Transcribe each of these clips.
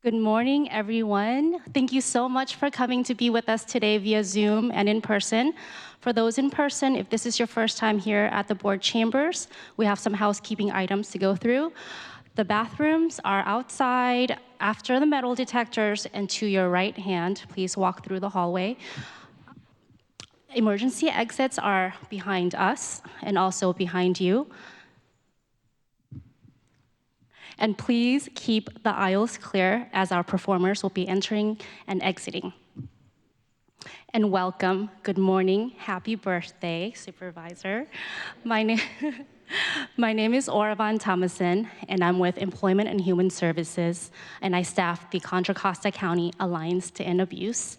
Good morning, everyone. Thank you so much for coming to be with us today via Zoom and in person. For those in person, if this is your first time here at the board chambers, we have some housekeeping items to go through. The bathrooms are outside after the metal detectors and to your right hand. Please walk through the hallway. Emergency exits are behind us and also behind you. And please keep the aisles clear as our performers will be entering and exiting. And welcome, good morning, happy birthday, Supervisor. My name is Oravan Thomason, and I'm with Employment and Human Services, and I staff the Contra Costa County Alliance to End Abuse.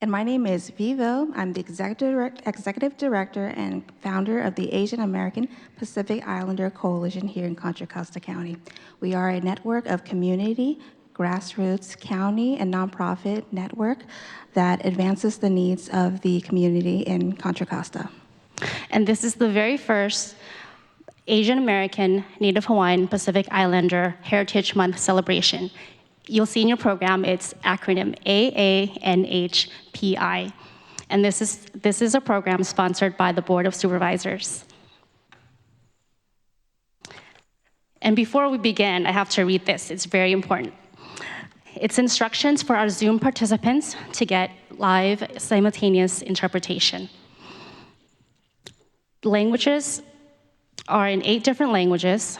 My name is Vivo. I'm the Executive Director and founder of the Asian American Pacific Islander Coalition here in Contra Costa County. We are a network of community, grassroots, county, and nonprofit network that advances the needs of the community in Contra Costa. And this is the very first Asian American, Native Hawaiian, Pacific Islander Heritage Month celebration. You'll see in your program, it's acronym AANHPI. And this is a program sponsored by the Board of Supervisors. And before we begin, I have to read this. It's very important. It's instructions for our Zoom participants to get live simultaneous interpretation. Languages are in 8 different languages,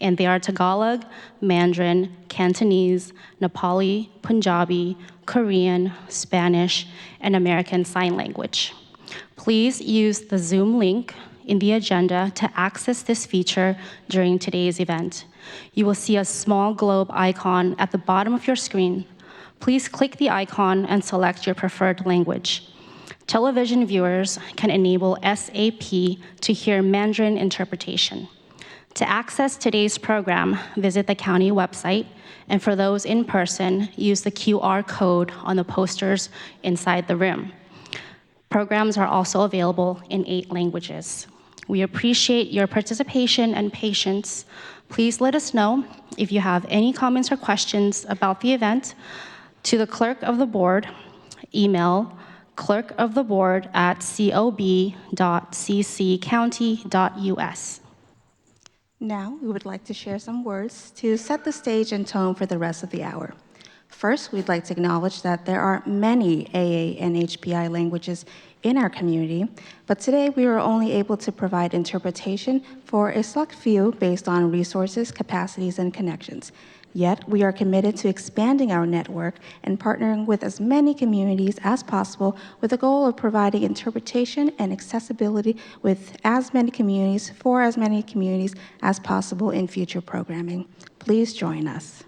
and they are Tagalog, Mandarin, Cantonese, Nepali, Punjabi, Korean, Spanish, and American Sign Language. Please use the Zoom link in the agenda to access this feature during today's event. You will see a small globe icon at the bottom of your screen. Please click the icon and select your preferred language. Television viewers can enable SAP to hear Mandarin interpretation. To access today's program, visit the county website, and for those in person, use the QR code on the posters inside the room. Programs are also available in 8 languages. We appreciate your participation and patience. Please let us know if you have any comments or questions about the event to the clerk of the board. Email clerkoftheboard@cob.cccounty.us. Now, we would like to share some words to set the stage and tone for the rest of the hour. First, we'd like to acknowledge that there are many AANHPI languages in our community, but today we were only able to provide interpretation for a select few based on resources, capacities, and connections. Yet, we are committed to expanding our network and partnering with as many communities as possible with the goal of providing interpretation and accessibility with as many communities, for as many communities as possible in future programming. Please join us.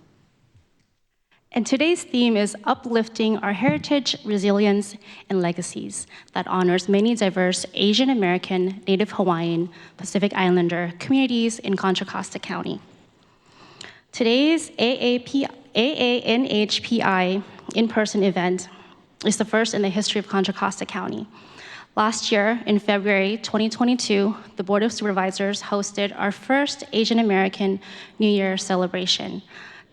And today's theme is uplifting our heritage, resilience, and legacies that honors many diverse Asian American, Native Hawaiian, Pacific Islander communities in Contra Costa County. Today's AANHPI in-person event is the first in the history of Contra Costa County. Last year, in February 2022, the Board of Supervisors hosted our first Asian American New Year celebration.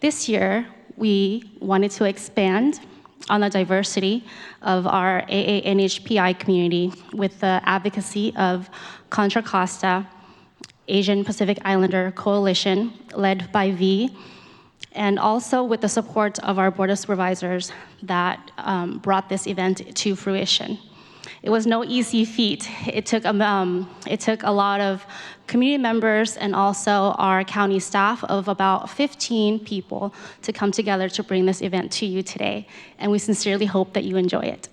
This year, we wanted to expand on the diversity of our AANHPI community with the advocacy of Contra Costa Asian Pacific Islander Coalition, led by V, and also with the support of our Board of Supervisors that brought this event to fruition. It was no easy feat. It took a lot of community members and also our county staff of about 15 people to come together to bring this event to you today, and we sincerely hope that you enjoy it.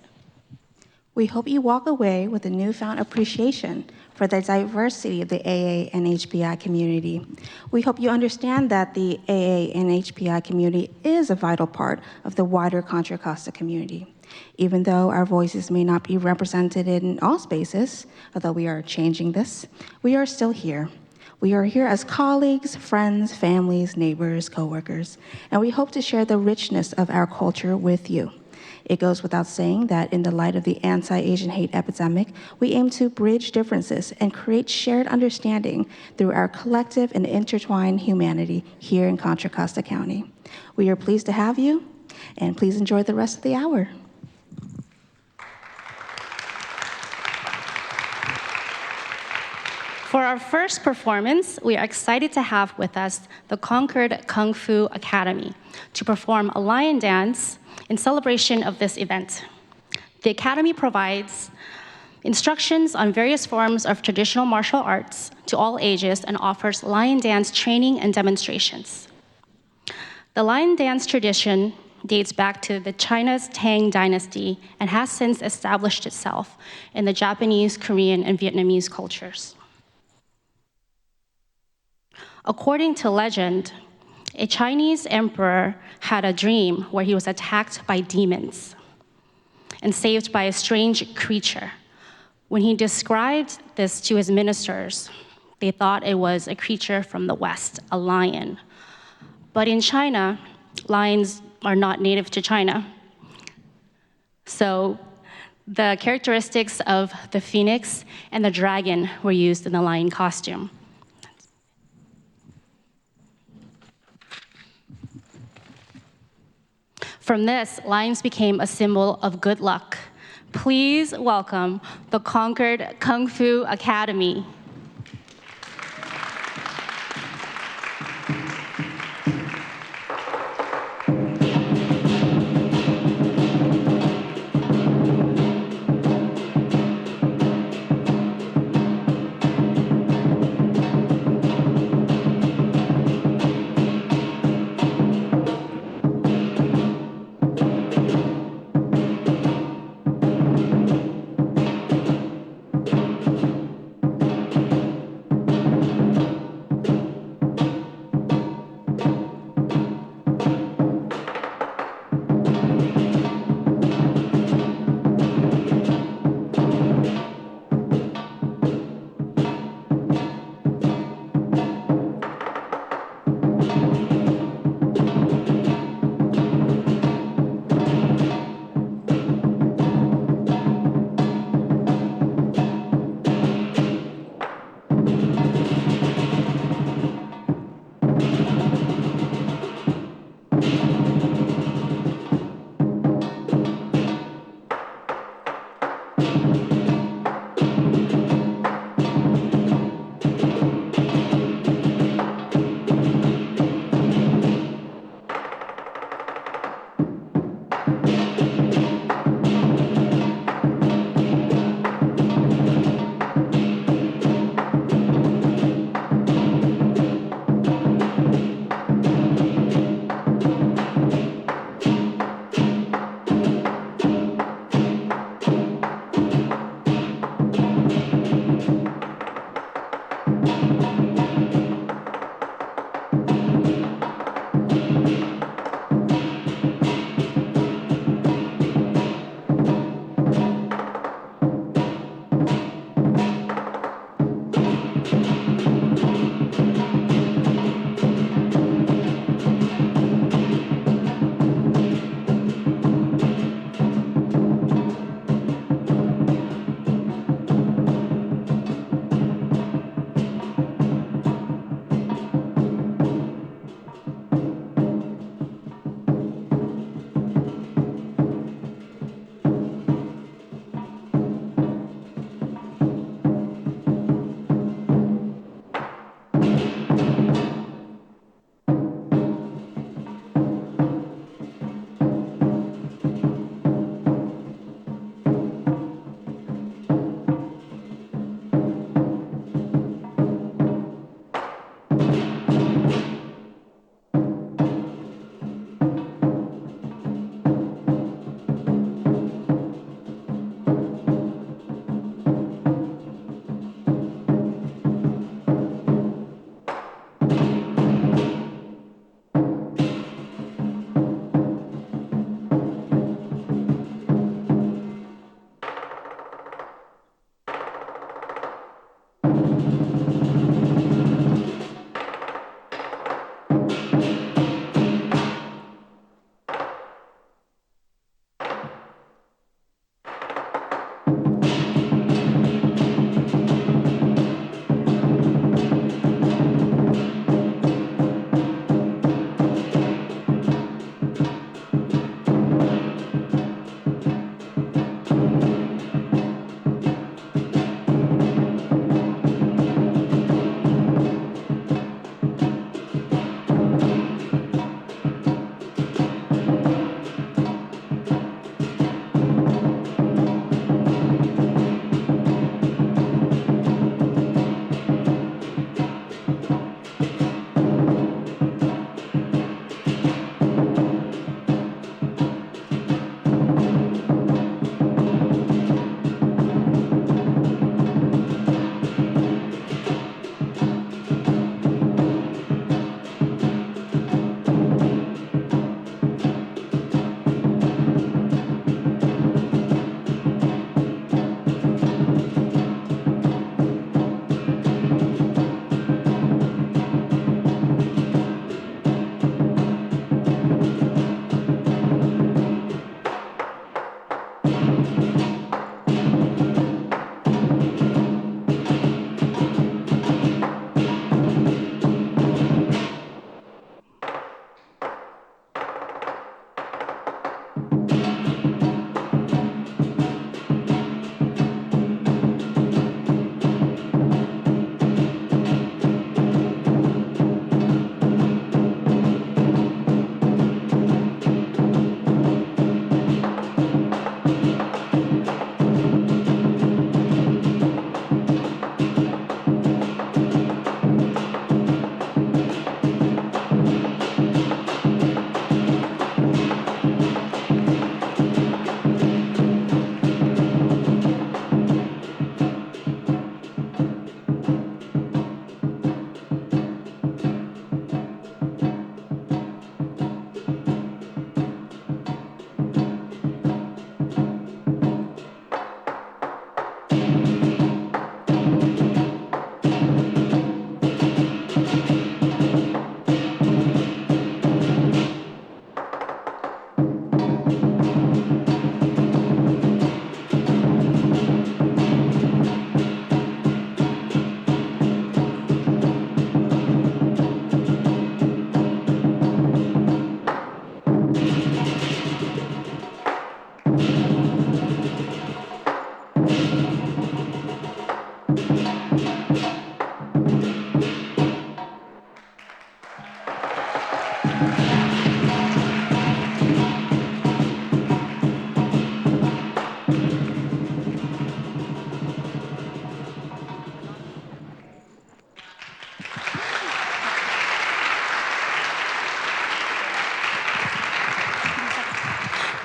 We hope you walk away with a newfound appreciation for the diversity of the AANHPI community. We hope you understand that the AANHPI community is a vital part of the wider Contra Costa community. Even though our voices may not be represented in all spaces, although we are changing this, we are still here. We are here as colleagues, friends, families, neighbors, coworkers, and we hope to share the richness of our culture with you. It goes without saying that in the light of the anti-Asian hate epidemic, we aim to bridge differences and create shared understanding through our collective and intertwined humanity here in Contra Costa County. We are pleased to have you, and please enjoy the rest of the hour. For our first performance, we are excited to have with us the Concord Kung Fu Academy to perform a lion dance in celebration of this event. The Academy provides instructions on various forms of traditional martial arts to all ages and offers lion dance training and demonstrations. The lion dance tradition dates back to the China's Tang Dynasty and has since established itself in the Japanese, Korean, and Vietnamese cultures. According to legend, a Chinese emperor had a dream where he was attacked by demons and saved by a strange creature. When he described this to his ministers, they thought it was a creature from the West, a lion. But in China, lions are not native to China. So the characteristics of the phoenix and the dragon were used in the lion costume. From this, lions became a symbol of good luck. Please welcome the Concord Kung Fu Academy.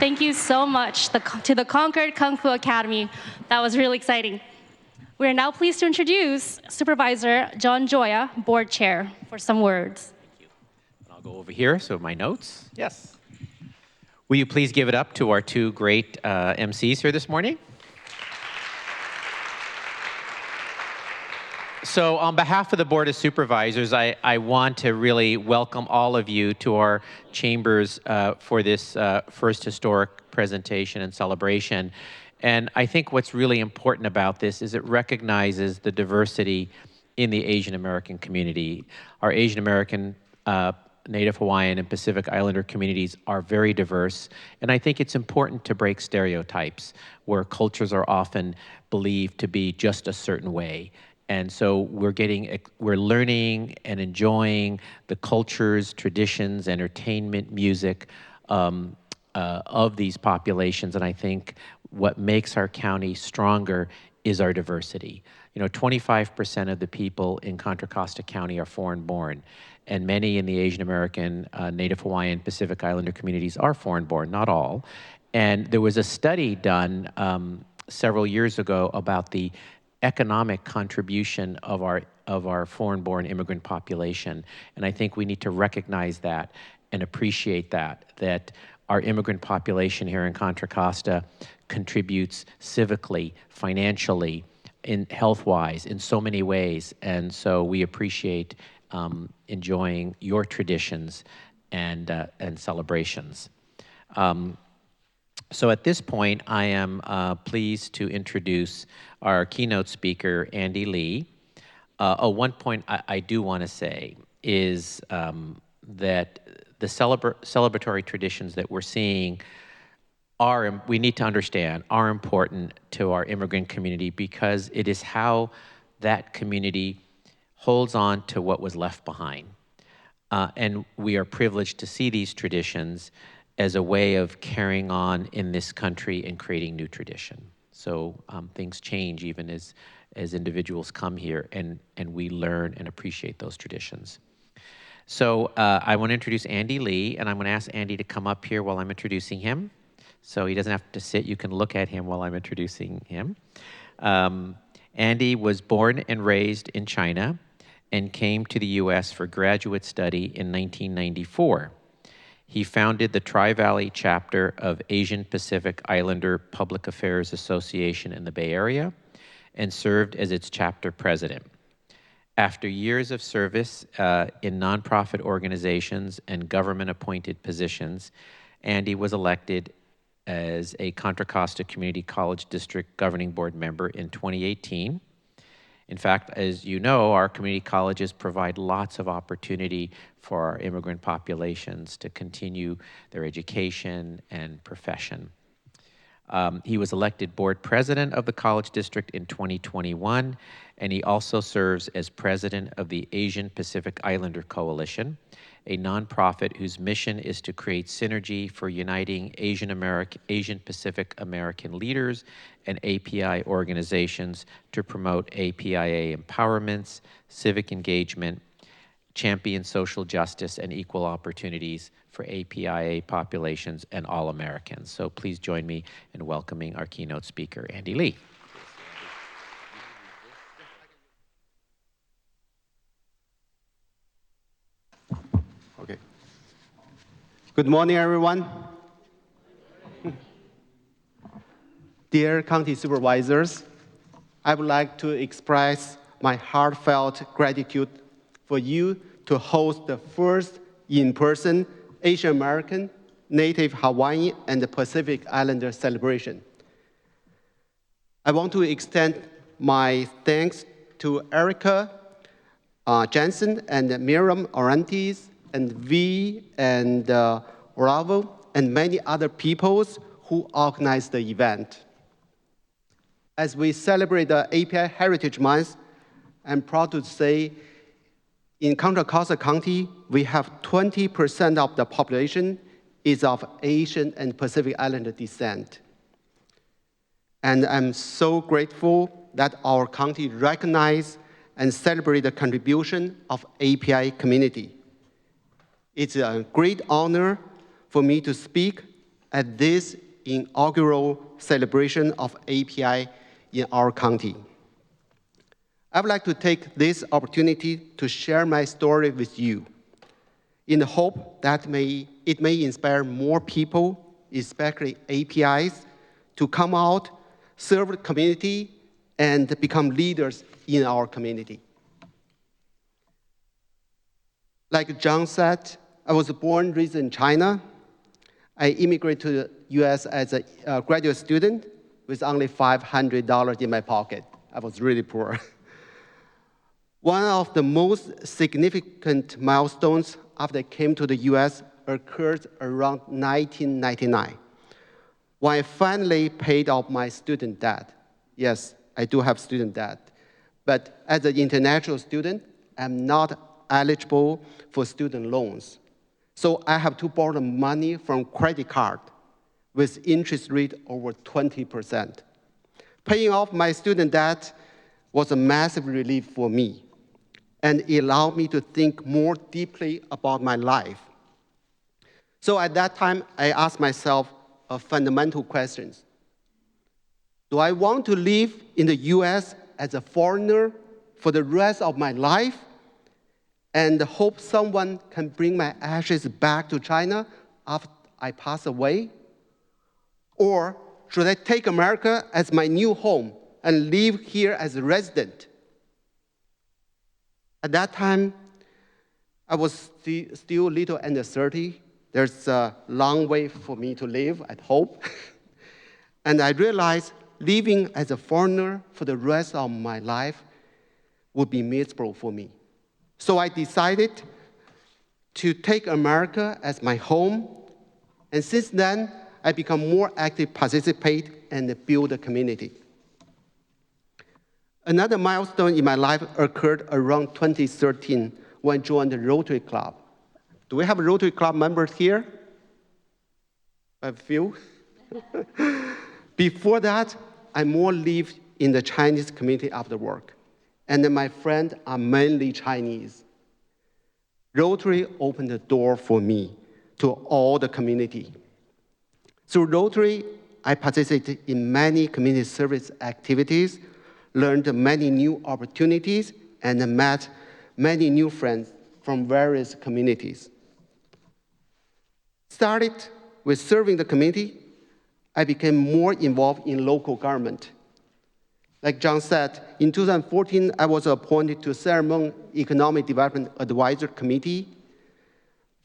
Thank you so much to the Concord Kung Fu Academy. That was really exciting. We are now pleased to introduce Supervisor John Joya, Board Chair, for some words. Thank you. And I'll go over here, so my notes. Yes. Will you please give it up to our two great MCs here this morning? So on behalf of the Board of Supervisors, I want to really welcome all of you to our chambers for this first historic presentation and celebration. And I think what's really important about this is it recognizes the diversity in the Asian American community. Our Asian American, Native Hawaiian, and Pacific Islander communities are very diverse. And I think it's important to break stereotypes where cultures are often believed to be just a certain way. And so we're learning and enjoying the cultures, traditions, entertainment, music of these populations. And I think what makes our county stronger is our diversity. You know, 25% of the people in Contra Costa County are foreign-born, and many in the Asian American, Native Hawaiian, Pacific Islander communities are foreign-born, not all. And there was a study done several years ago about the economic contribution of our foreign-born immigrant population. And I think we need to recognize that and appreciate that our immigrant population here in Contra Costa contributes civically, financially, in health-wise, in so many ways. And so we appreciate enjoying your traditions and celebrations. So at this point, I am pleased to introduce our keynote speaker, Andy Lee. One point I do want to say is that the celebratory traditions that we're seeing we need to understand, are important to our immigrant community because it is how that community holds on to what was left behind. And we are privileged to see these traditions as a way of carrying on in this country and creating new tradition. So things change even as individuals come here and we learn and appreciate those traditions. So I want to introduce Andy Lee, and I'm going to ask Andy to come up here while I'm introducing him. So he doesn't have to sit, you can look at him while I'm introducing him. Andy was born and raised in China and came to the US for graduate study in 1994. He founded the Tri-Valley chapter of Asian Pacific Islander Public Affairs Association in the Bay Area and served as its chapter president. After years of service in nonprofit organizations and government-appointed positions, Andy was elected as a Contra Costa Community College District Governing Board member in 2018. In fact, as you know, our community colleges provide lots of opportunity for our immigrant populations to continue their education and profession. He was elected board president of the college district in 2021, and he also serves as president of the Asian Pacific Islander Coalition, a nonprofit whose mission is to create synergy for uniting Asian Pacific American leaders and API organizations to promote APIA empowerments, civic engagement, champion social justice and equal opportunities for APIA populations and all Americans. So please join me in welcoming our keynote speaker, Andy Lee. Okay. Good morning, everyone. Dear county supervisors, I would like to express my heartfelt gratitude for you to host the first in-person Asian American, Native Hawaiian, and Pacific Islander celebration. I want to extend my thanks to Erica Jensen and Miriam Orantes and V and Bravo and many other peoples who organized the event. As we celebrate the API Heritage Month, I'm proud to say in Contra Costa County, we have 20% of the population is of Asian and Pacific Islander descent. And I'm so grateful that our county recognizes and celebrates the contribution of API community. It's a great honor for me to speak at this inaugural celebration of API in our county. I would like to take this opportunity to share my story with you in the hope that it may inspire more people, especially APIs, to come out, serve the community, and become leaders in our community. Like John said, I was born and raised in China. I immigrated to the US as a graduate student with only $500 in my pocket. I was really poor. One of the most significant milestones after I came to the US occurred around 1999, when I finally paid off my student debt. Yes, I do have student debt, but as an international student, I'm not eligible for student loans. So I have to borrow money from credit card with interest rate over 20%. Paying off my student debt was a massive relief for me, and it allowed me to think more deeply about my life. So at that time, I asked myself a fundamental question. Do I want to live in the US as a foreigner for the rest of my life and hope someone can bring my ashes back to China after I pass away? Or should I take America as my new home and live here as a resident? At that time, I was still a little under 30. There's a long way for me to live, I hope. And I realized living as a foreigner for the rest of my life would be miserable for me. So I decided to take America as my home. And since then, I become more active, participate, and build a community. Another milestone in my life occurred around 2013 when I joined the Rotary Club. Do we have Rotary Club members here? A few? Before that, I more lived in the Chinese community after work, and my friends are mainly Chinese. Rotary opened the door for me to all the community. Through Rotary, I participated in many community service activities, learned many new opportunities, and met many new friends from various communities. Started with serving the community, I became more involved in local government. Like John said, in 2014, I was appointed to Ceremony Economic Development Advisory Committee,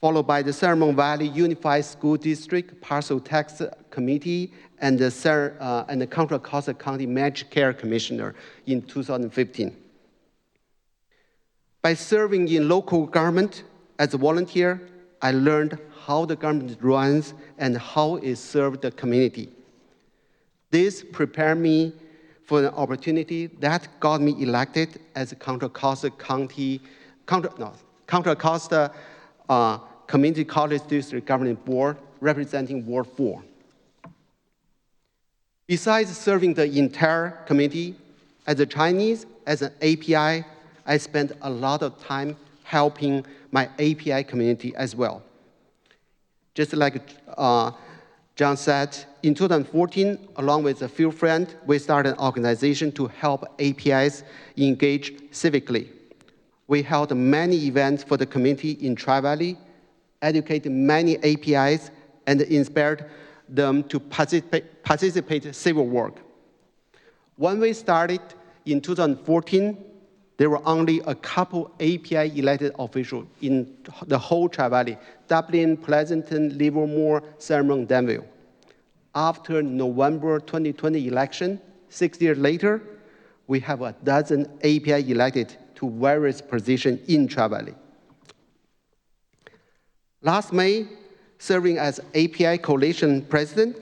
followed by the Ceremony Valley Unified School District Parcel Tax Committee, and the Contra Costa County Managed Care Commissioner in 2015. By serving in local government as a volunteer, I learned how the government runs and how it serves the community. This prepared me for an opportunity that got me elected as a Contra Costa Community College District Governing Board, representing Ward 4. Besides serving the entire community, as a Chinese, as an API, I spent a lot of time helping my API community as well. Just like John said, in 2014, along with a few friends, we started an organization to help APIs engage civically. We held many events for the community in Tri-Valley, educated many APIs, and inspired them to participate in civil work. When we started in 2014, there were only a couple API elected officials in the whole Tri-Valley: Dublin, Pleasanton, Livermore, Ceremony, Danville. After November 2020 election, 6 years later, we have a dozen API elected to various positions in Tri-Valley. Last May, serving as API Coalition President,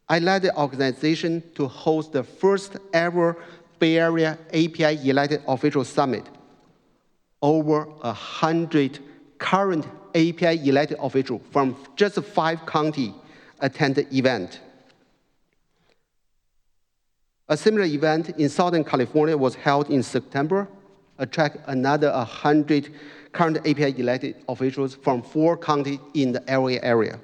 I led the organization to host the first ever Bay Area API Elected Officials Summit. Over 100 current API elected officials from just 5 counties attended the event. A similar event in Southern California was held in September, attracted another 100 current API elected officials from 4 counties in the LA area.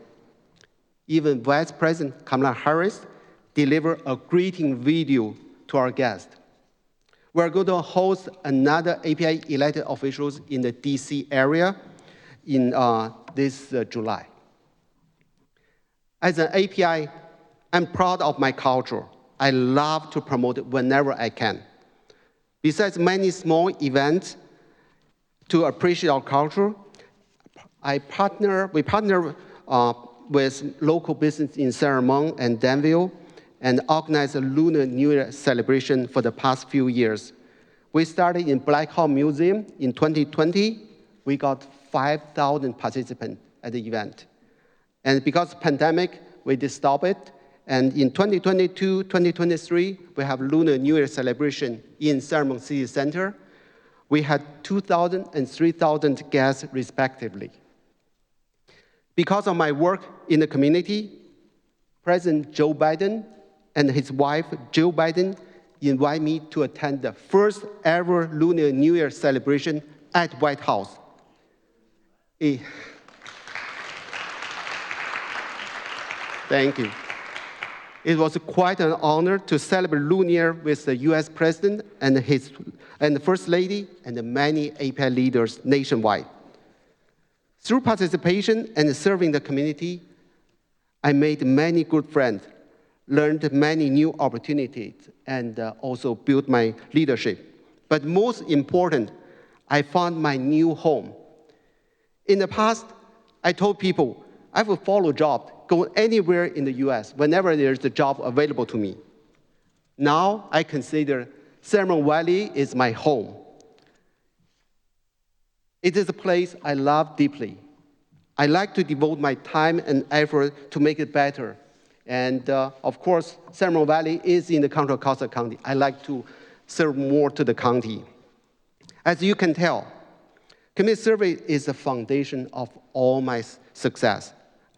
even Vice President Kamala Harris delivered a greeting video to our guests. We're going to host another API elected officials in the DC area in this July. As an API, I'm proud of my culture. I love to promote it whenever I can. Besides many small events to appreciate our culture, we partner with local business in Ceremony and Danville and organize a Lunar New Year celebration for the past few years. We started in Black Hawk Museum in 2020. We got 5,000 participants at the event. And because of the pandemic, we did stop it. And in 2022, 2023, we have Lunar New Year celebration in Ceremony City Center. We had 2,000 and 3,000 guests respectively. Because of my work in the community, President Joe Biden and his wife, Jill Biden, invited me to attend the first ever Lunar New Year celebration at White House. Thank you. It was quite an honor to celebrate Lunar New Year with the US President and the First Lady and many API leaders nationwide. Through participation and serving the community, I made many good friends, learned many new opportunities, and also built my leadership. But most important, I found my new home. In the past, I told people I would follow a job, go anywhere in the US, whenever there's a job available to me. Now, I consider Ceremony Valley is my home. It is a place I love deeply. I like to devote my time and effort to make it better. And of course, Ceremony Valley is in the Contra Costa County. I like to serve more to the county. As you can tell, community service is the foundation of all my success.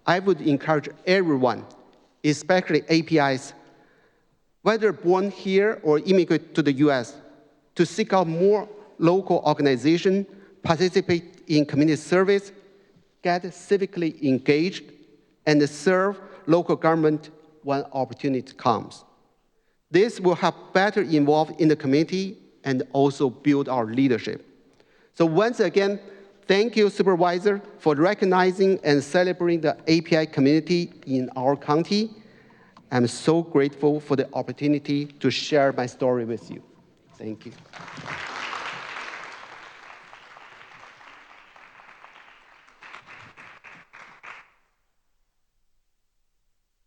I would encourage everyone, especially APIs, whether born here or immigrate to the US, to seek out more local organizations, participate in community service, get civically engaged, and serve local government when opportunity comes. This will help better involve in the community and also build our leadership. So once again, thank you, Supervisor, for recognizing and celebrating the API community in our county. I'm so grateful for the opportunity to share my story with you. Thank you.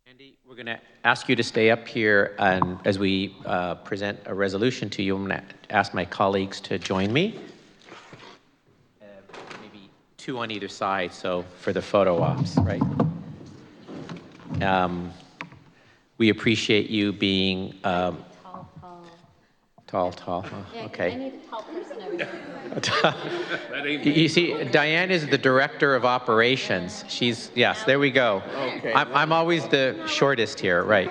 Andy, we're going to ask you to stay up here, and as we present a resolution to you, I'm going to ask my colleagues to join me. Maybe two on either side, so for the photo ops, right? We appreciate you being tall. Oh, okay. I need a tall person over here. You see, Diane is the director of operations. She's, yes, there we go. Okay. I'm always the shortest here, right?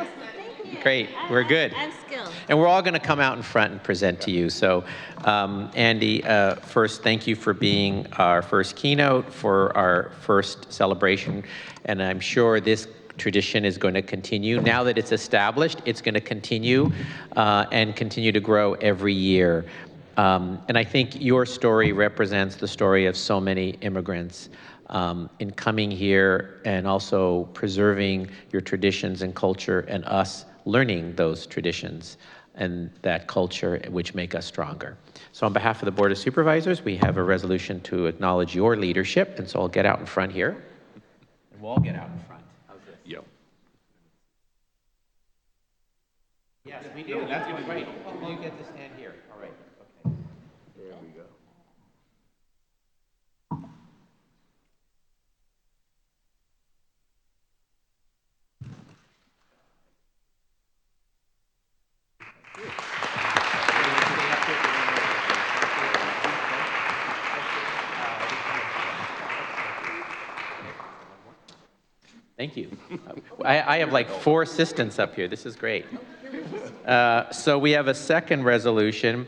Great, we're good. I'm skilled. And we're all going to come out in front and present to you. So, Andy, first, thank you for being our first keynote for our first celebration. And I'm sure this tradition is going to continue. Now that it's established, it's going to continue and continue to grow every year. And I think your story represents the story of so many immigrants in coming here and also preserving your traditions and culture and us learning those traditions and that culture which make us stronger. So on behalf of the Board of Supervisors, we have a resolution to acknowledge your leadership. And so I'll get out in front here. And we'll all get out in front. Yo. Yes, we do. That's great. You get to stand here. All right. Okay. There we go. Thank you. I have like 4 assistants up here. This is great. So we have a second resolution,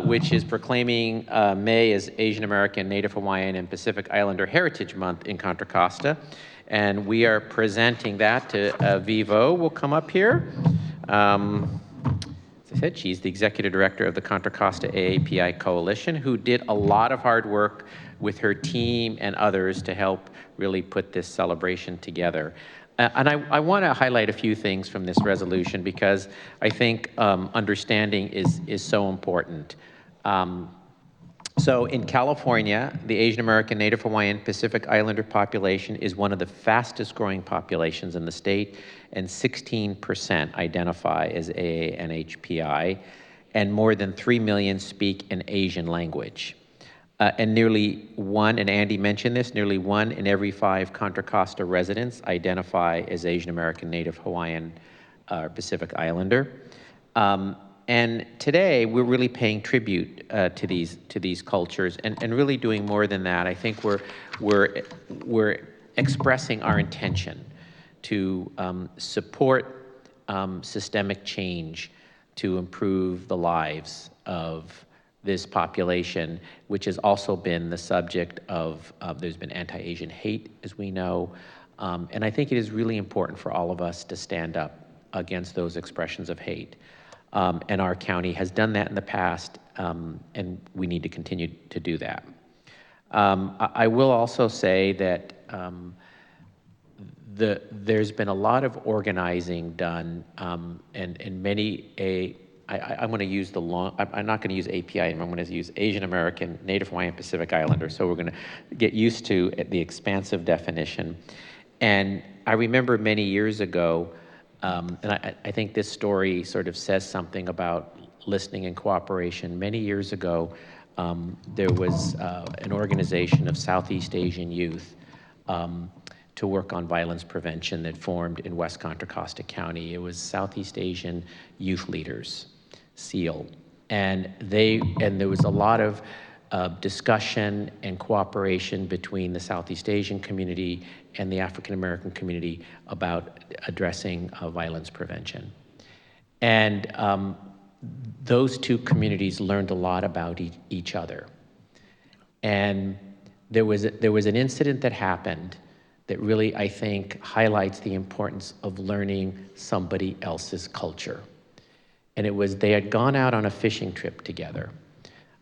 which is proclaiming May as Asian American, Native Hawaiian, and Pacific Islander Heritage Month in Contra Costa. And we are presenting that to Vivo. Will come up here. As I said, she's the executive director of the Contra Costa AAPI Coalition, who did a lot of hard work with her team and others to help really put this celebration together. And I want to highlight a few things from this resolution because I think understanding is so important. So in California, the Asian American, Native Hawaiian, Pacific Islander population is one of the fastest growing populations in the state, and 16% identify as AANHPI, and more than 3 million speak an Asian language. And nearly one, and Andy mentioned this, nearly 1 in every 5 Contra Costa residents identify as Asian American, Native Hawaiian, Pacific Islander. And today, we're really paying tribute to these cultures, and really doing more than that. I think we're expressing our intention to support systemic change to improve the lives of this population, which has also been the subject of, there's been anti-Asian hate, as we know, and I think it is really important for all of us to stand up against those expressions of hate. And our county has done that in the past, and we need to continue to do that. I will also say that there's been a lot of organizing done, and many I'm going to use I'm not going to use API, I'm going to use Asian American, Native Hawaiian, Pacific Islander, so we're going to get used to the expansive definition. And I remember many years ago, and I think this story sort of says something about listening and cooperation. Many years ago, there was an organization of Southeast Asian youth to work on violence prevention that formed in West Contra Costa County. It was Southeast Asian Youth Leaders, SEAL. And there was a lot of discussion and cooperation between the Southeast Asian community and the African American community about addressing violence prevention. And those two communities learned a lot about each other. And there was an incident that happened that really, I think, highlights the importance of learning somebody else's culture. And it was, they had gone out on a fishing trip together,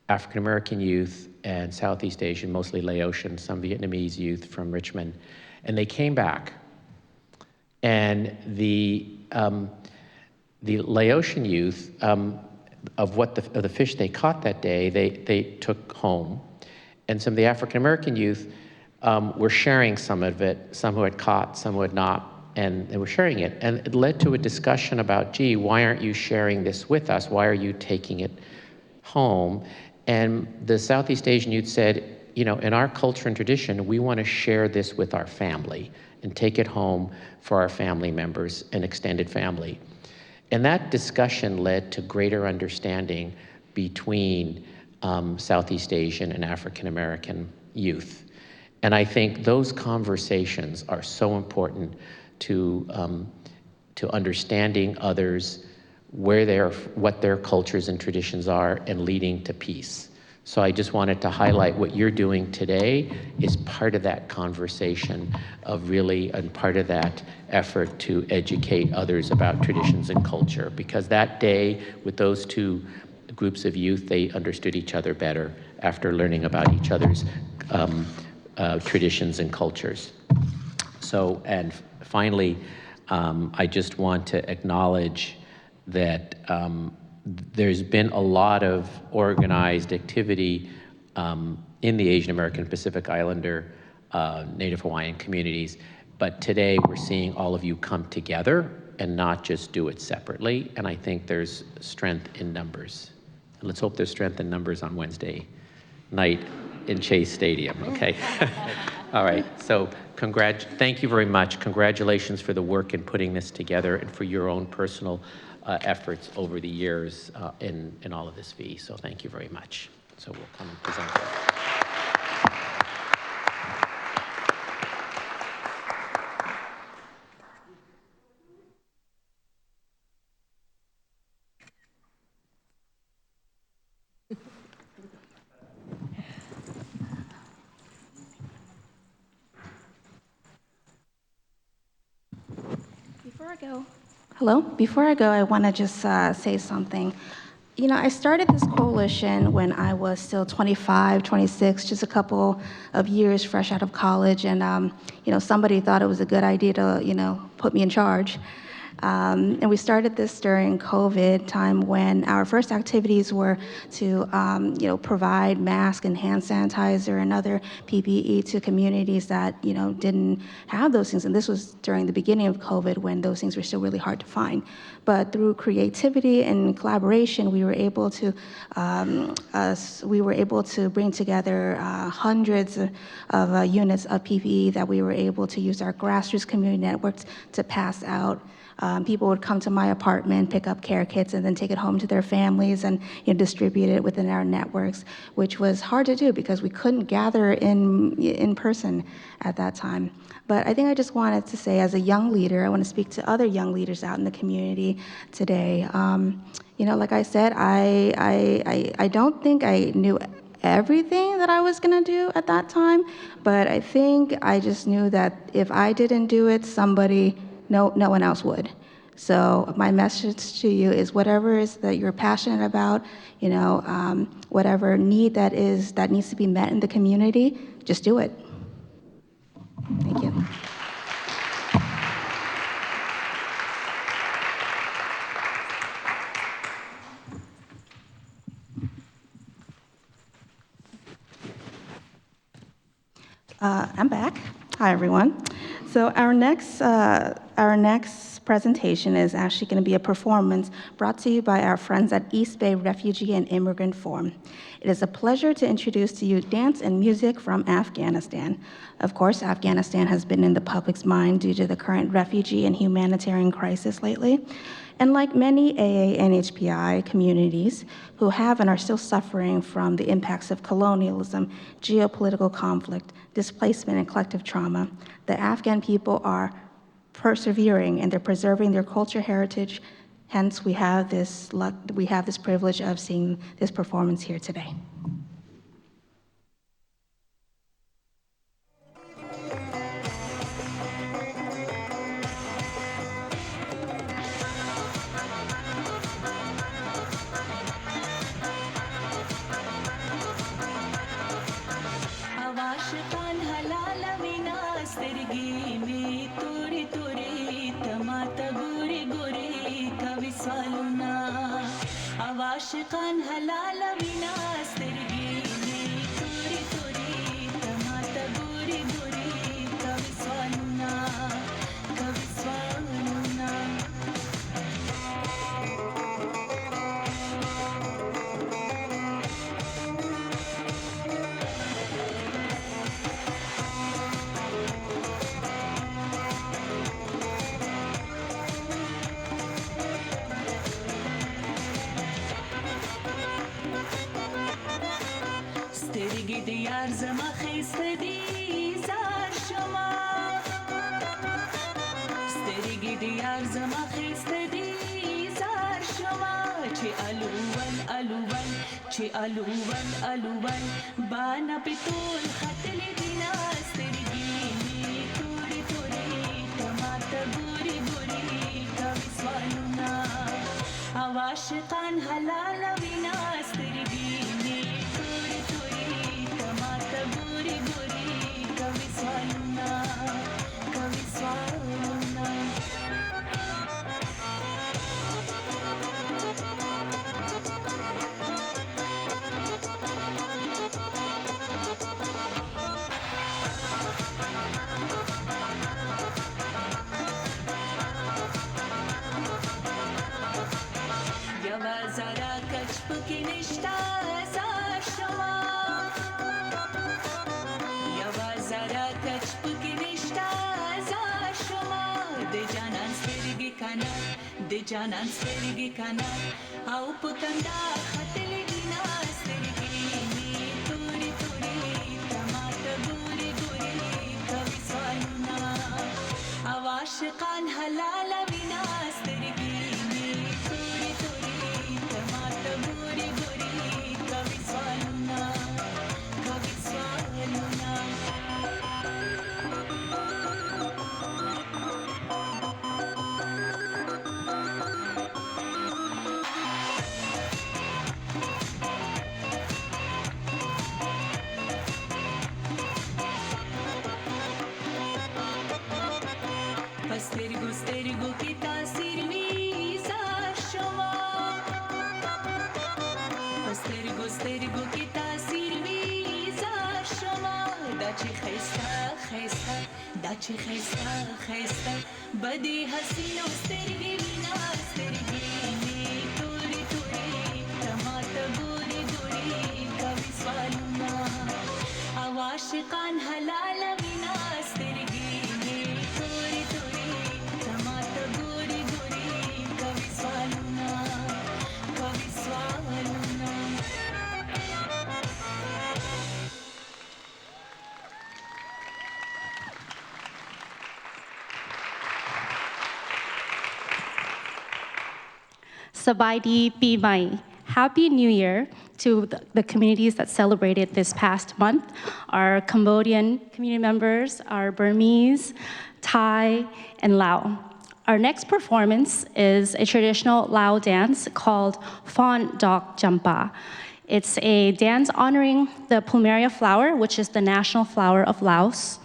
African American youth and Southeast Asian, mostly Laotian, some Vietnamese youth from Richmond, and they came back. And the Laotian youth, of the fish they caught that day, they took home. And some of the African American youth were sharing some of it, some who had caught, some who had not, and they were sharing it. And it led to a discussion about, gee, why aren't you sharing this with us? Why are you taking it home? And the Southeast Asian youth said, you know, in our culture and tradition, we want to share this with our family and take it home for our family members and extended family. And that discussion led to greater understanding between Southeast Asian and African American youth. And I think those conversations are so important to understanding others, what their cultures and traditions are, and leading to peace. So I just wanted to highlight what you're doing today is part of that conversation of really, and part of that effort to educate others about traditions and culture. Because that day, with those two groups of youth, they understood each other better after learning about each other's traditions and cultures. So, and finally, I just want to acknowledge that there's been a lot of organized activity in the Asian American Pacific Islander Native Hawaiian communities, but today we're seeing all of you come together and not just do it separately, and I think there's strength in numbers. And let's hope there's strength in numbers on Wednesday night in Chase Stadium, okay? All right, so thank you very much. Congratulations for the work in putting this together and for your own personal efforts over the years in all of this fee. So thank you very much. So we'll come and present that. Before I go, I want to just say something. You know, I started this coalition when I was still 25, 26, just a couple of years fresh out of college, and somebody thought it was a good idea to, put me in charge. And we started this during COVID time when our first activities were to, provide masks and hand sanitizer and other PPE to communities that, didn't have those things. And this was during the beginning of COVID when those things were still really hard to find. But through creativity and collaboration, we were able to bring together hundreds of units of PPE that we were able to use our grassroots community networks to pass out. People would come to my apartment, pick up care kits, and then take it home to their families and distribute it within our networks, which was hard to do because we couldn't gather in person at that time. But I think I just wanted to say, as a young leader, I want to speak to other young leaders out in the community today. Like I said, I don't think I knew everything that I was going to do at that time, but I think I just knew that if I didn't do it, no one else would. So my message to you is whatever is that you're passionate about, whatever need that needs to be met in the community, just do it. Thank you. I'm back. Hi, everyone. So our next presentation is actually going to be a performance brought to you by our friends at East Bay Refugee and Immigrant Forum. It is a pleasure to introduce to you dance and music from Afghanistan. Of course, Afghanistan has been in the public's mind due to the current refugee and humanitarian crisis lately. And like many AANHPI communities who have and are still suffering from the impacts of colonialism, geopolitical conflict, displacement, and collective trauma, the Afghan people are persevering and they're preserving their culture heritage. Hence, we have this privilege of seeing this performance here today. आशिकान हलाल विनाश तेरी तोरी तोरी तमाता गोरी गोरी कवि स्वालुना دیار زما خیسته دی زار شما سترگی دیار زما خیسته دی زار شما چه الوول بانا بتول خطلی دینا سترگی توری تماتا گوری کمی سوالونا عاشقان حلال وینا سترگی جانان سترگی کنار او پکندا خطلی دینا سترگی توری تماتا گوری کبھی سوالونا او عاشقان حلال وینا سترگی توری تماتا گوری کبھی سوالونا سترگو سترگو کی تاثیر میذار شما دا چی خیسته خیسته دا چی خیسته خیسته بدی حسین و سترگی مینا سترگی می توری توری تماتا گوری گوری کبھی سوالونا عاشقان حلال مینا سترگی می توری توری تماتا گوری گوری کبھی سوالونا کبھی سوالونا Sabaidi Bimai. Happy New Year to the communities that celebrated this past month, our Cambodian community members, our Burmese, Thai, and Lao. Our next performance is a traditional Lao dance called Phon Dok Jampa. It's a dance honoring the plumeria flower, which is the national flower of Laos.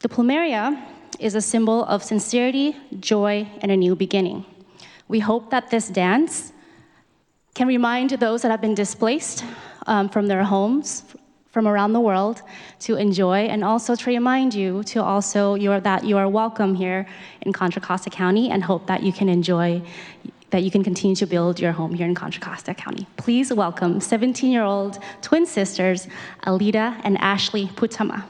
The plumeria is a symbol of sincerity, joy, and a new beginning. We hope that this dance can remind those that have been displaced from their homes, from around the world, to enjoy, and also to remind you to also that you are welcome here in Contra Costa County, and hope that you can enjoy, that you can continue to build your home here in Contra Costa County. Please welcome 17-year-old twin sisters, Alida and Ashley Putama.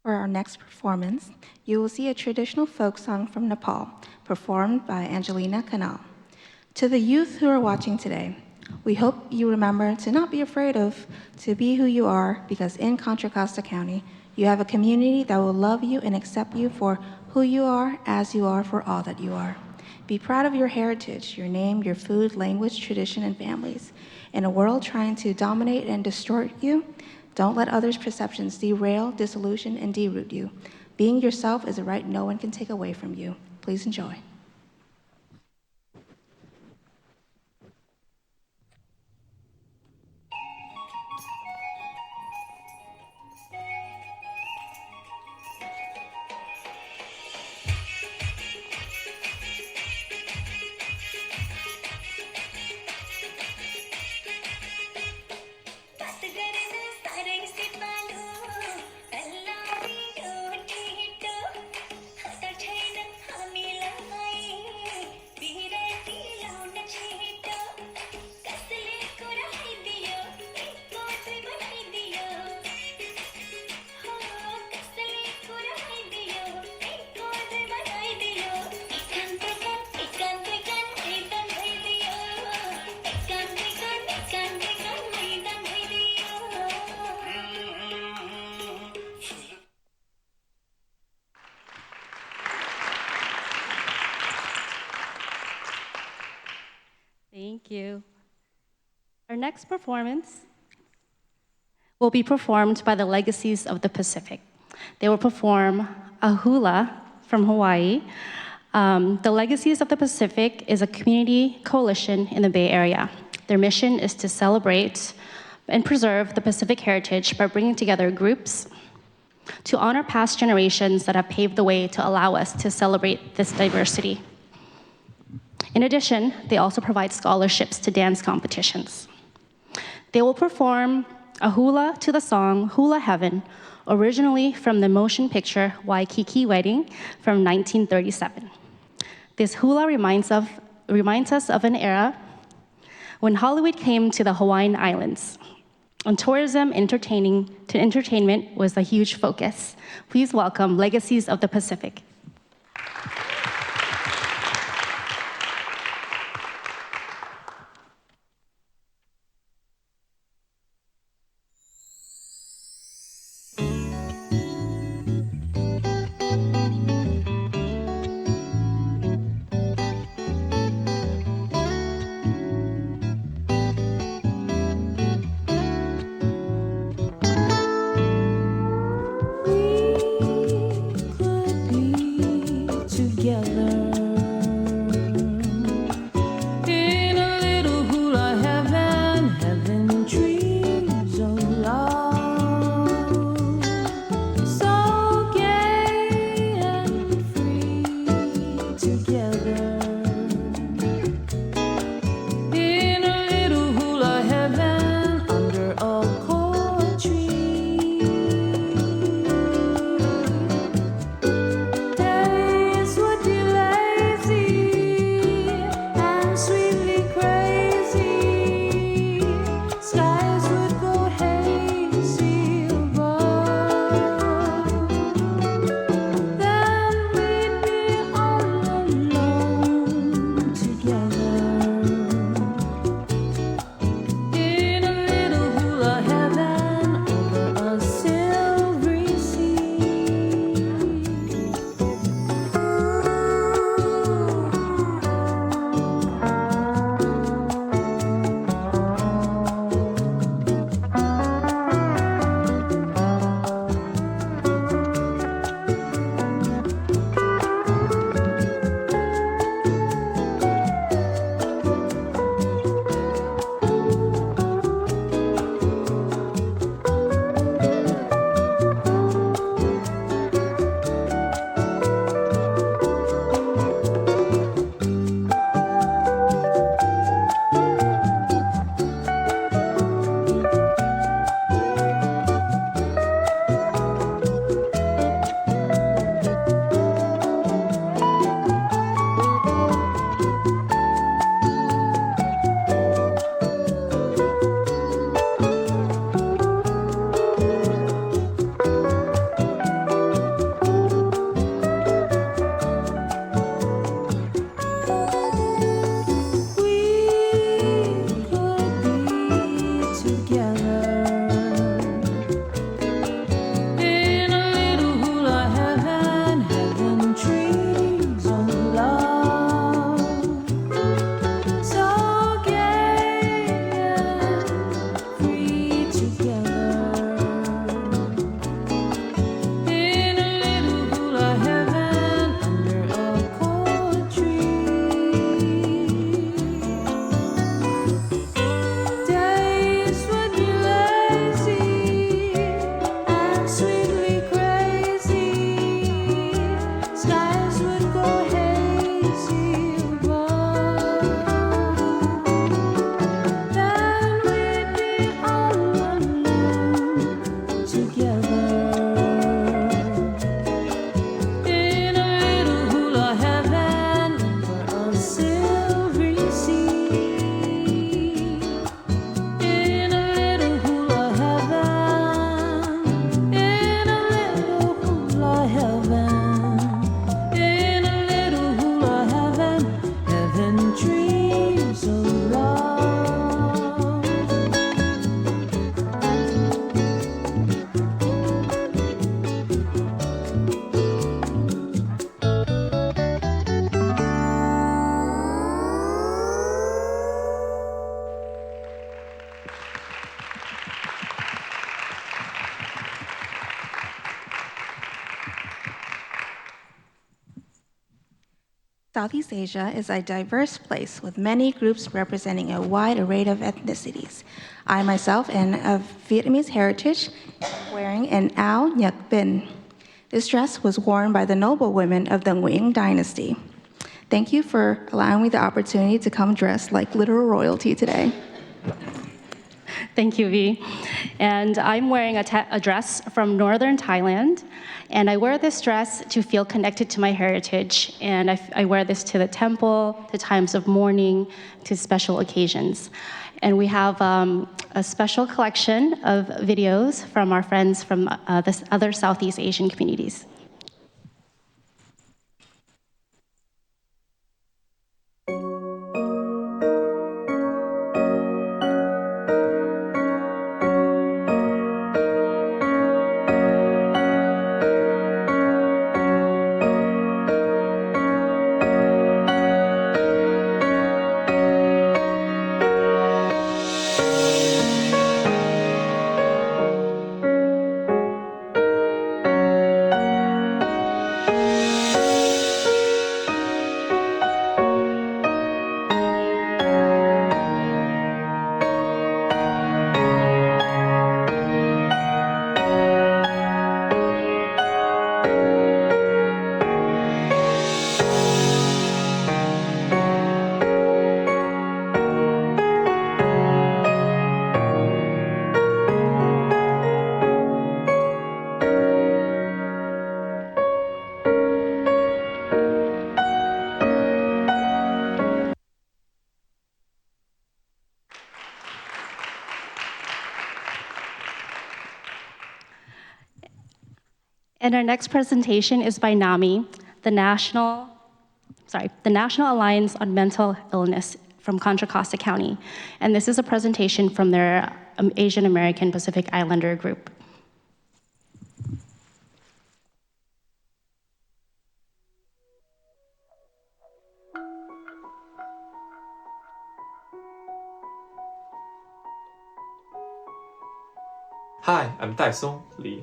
For our next performance, you will see a traditional folk song from Nepal, performed by Angelina Kanal. To the youth who are watching today, we hope you remember to not be afraid to be who you are, because in Contra Costa County, you have a community that will love you and accept you for who you are, as you are, for all that you are. Be proud of your heritage, your name, your food, language, tradition, and families. In a world trying to dominate and distort you, don't let others' perceptions derail, disillusion, and deroot you. Being yourself is a right no one can take away from you. Please enjoy. Thank you. Our next performance will be performed by the Legacies of the Pacific. They will perform a hula from Hawaii. The Legacies of the Pacific is a community coalition in the Bay Area. Their mission is to celebrate and preserve the Pacific heritage by bringing together groups to honor past generations that have paved the way to allow us to celebrate this diversity. In addition, they also provide scholarships to dance competitions. They will perform a hula to the song Hula Heaven, originally from the motion picture Waikiki Wedding from 1937. This hula reminds us of an era when Hollywood came to the Hawaiian Islands, and tourism entertainment was a huge focus. Please welcome Legacies of the Pacific. We could be Southeast Asia is a diverse place with many groups representing a wide array of ethnicities. I myself am of Vietnamese heritage, wearing an Ao Nhật Binh. This dress was worn by the noble women of the Nguyen dynasty. Thank you for allowing me the opportunity to come dressed like literal royalty today. Thank you, Vi. And I'm wearing a dress from northern Thailand, and I wear this dress to feel connected to my heritage, and I wear this to the temple, to times of mourning, to special occasions. And we have a special collection of videos from our friends from the other Southeast Asian communities. And our next presentation is by NAMI, the National Alliance on Mental Illness from Contra, Costa County. And this is a presentation from their Asian American Pacific Islander group. Hi, I'm Daisong Lee,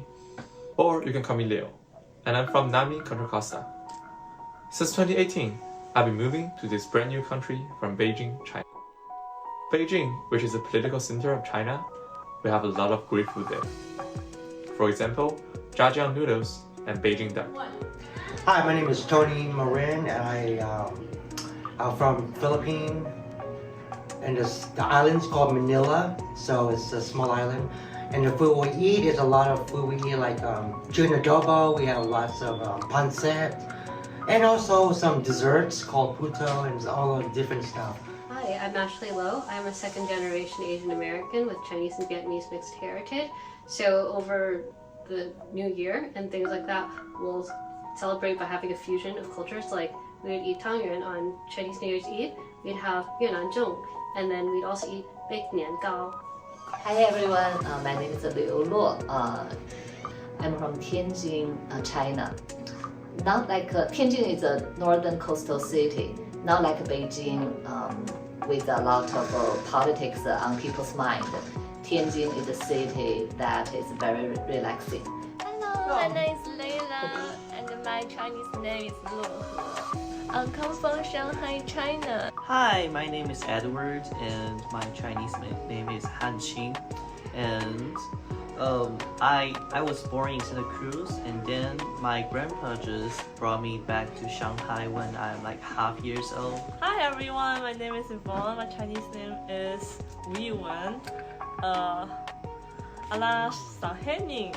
or you can call me Leo, and I'm from Nami, Contra Costa. Since 2018, I've been moving to this brand new country from Beijing, China. Beijing, which is the political center of China, we have a lot of great food there. For example, jjiang noodles and Beijing duck. Hi, my name is Tony Marin, and I'm from Philippines, and the island's called Manila, so it's a small island. And the food we eat is a lot of food we eat, like chicken adobo. We have lots of pancit, and also some desserts called puto and all of different stuff. Hi, I'm Ashley Lowe. I'm a second-generation Asian American with Chinese and Vietnamese mixed heritage. So over the new year and things like that, we'll celebrate by having a fusion of cultures. Like we'd eat tangyuan on Chinese New Year's Eve. We'd have Yunnan zhong, and then we'd also eat baked nian gao. Hi everyone, my name is Liu Luo. I'm from Tianjin, China. Not like Tianjin is a northern coastal city, not like Beijing with a lot of politics on people's mind. Tianjin is a city that is very relaxing. Hello, my name is Leila and my Chinese name is Lu He. I come from Shanghai, China. Hi, my name is Edward and my Chinese name is Han Qing. And I was born in Santa Cruz, and then my grandpa just brought me back to Shanghai when I'm like half years old. Hi everyone, my name is Yvonne. My Chinese name is Wu Yuwen. Ala Sahening.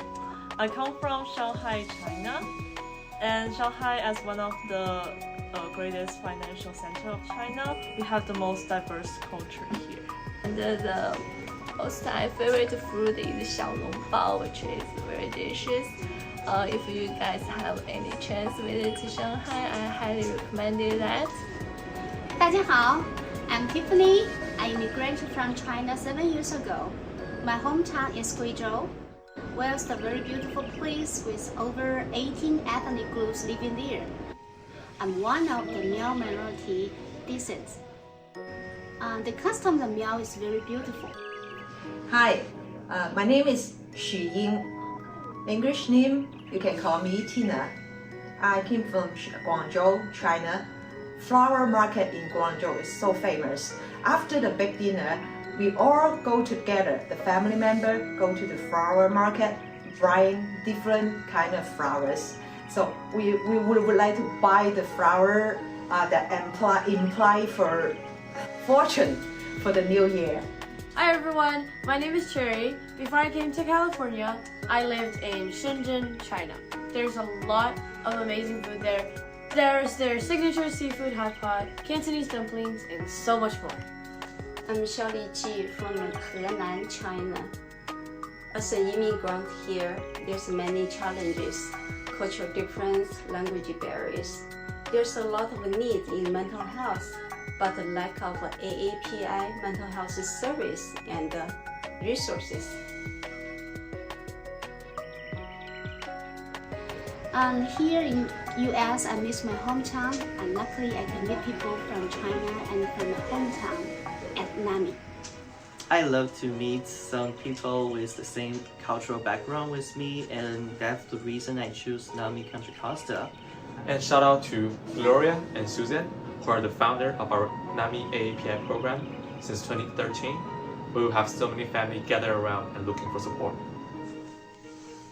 I come from Shanghai, China. And Shanghai, as one of the greatest financial center of China, we have the most diverse culture here. And the most my favorite food is xiaolongbao, which is very delicious. If you guys have any chance to visit Shanghai, I highly recommend that. 大家好, I'm Tiffany. I immigrated from China 7 years ago. My hometown is Guizhou, where it's a very beautiful place with over 18 ethnic groups living there. I'm one of the Miao minority descents. The custom of the Miao is very beautiful. Hi, my name is Xu Ying. English name, you can call me Tina. I came from Guangzhou, China flower market in Guangzhou is so famous. After the big dinner, we all go together. The family member go to the flower market, buying different kind of flowers. So we would like to buy the flower that imply for fortune for the new year. Hi everyone, my name is Cherry. Before I came to California, I lived in Shenzhen, China. There's a lot of amazing food there. There's their signature seafood hot pot, Cantonese dumplings, and so much more. I'm Xiaoli Ji from Henan, China. As an immigrant here, there's many challenges, cultural difference, language barriers. There's a lot of need in mental health, but the lack of AAPI mental health service and resources. Here in US, I miss my hometown, and luckily I can meet people from China and from my hometown at NAMI. I love to meet some people with the same cultural background with me, and that's the reason I choose NAMI Contra Costa. And shout out to Gloria and Susan, who are the founder of our NAMI AAPI program since 2013. We will have so many families gather around and looking for support.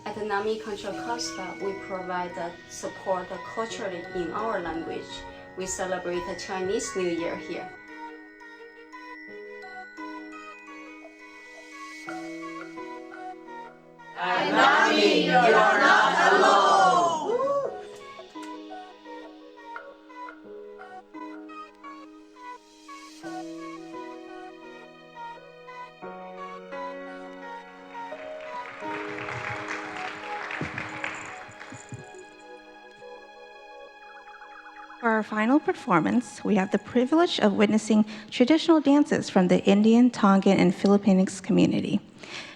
At the NAMI Contra Costa, we provide support culturally in our language. We celebrate the Chinese New Year here. At NAMI, you're not alone! For our final performance, we have the privilege of witnessing traditional dances from the Indian, Tongan, and Filipinx community.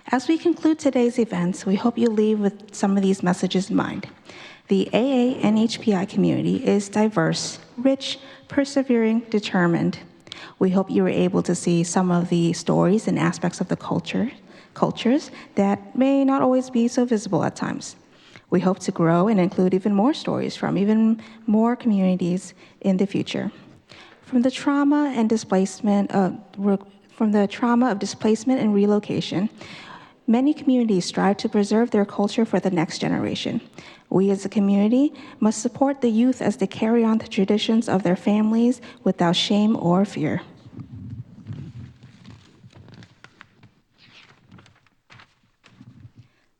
As we conclude today's events, we hope you leave with some of these messages in mind. The AANHPI community is diverse, rich, persevering, determined. We hope you were able to see some of the stories and aspects of the cultures that may not always be so visible at times. We hope to grow and include even more stories from even more communities in the future. From the trauma of displacement and relocation, many communities strive to preserve their culture for the next generation. We as a community must support the youth as they carry on the traditions of their families without shame or fear.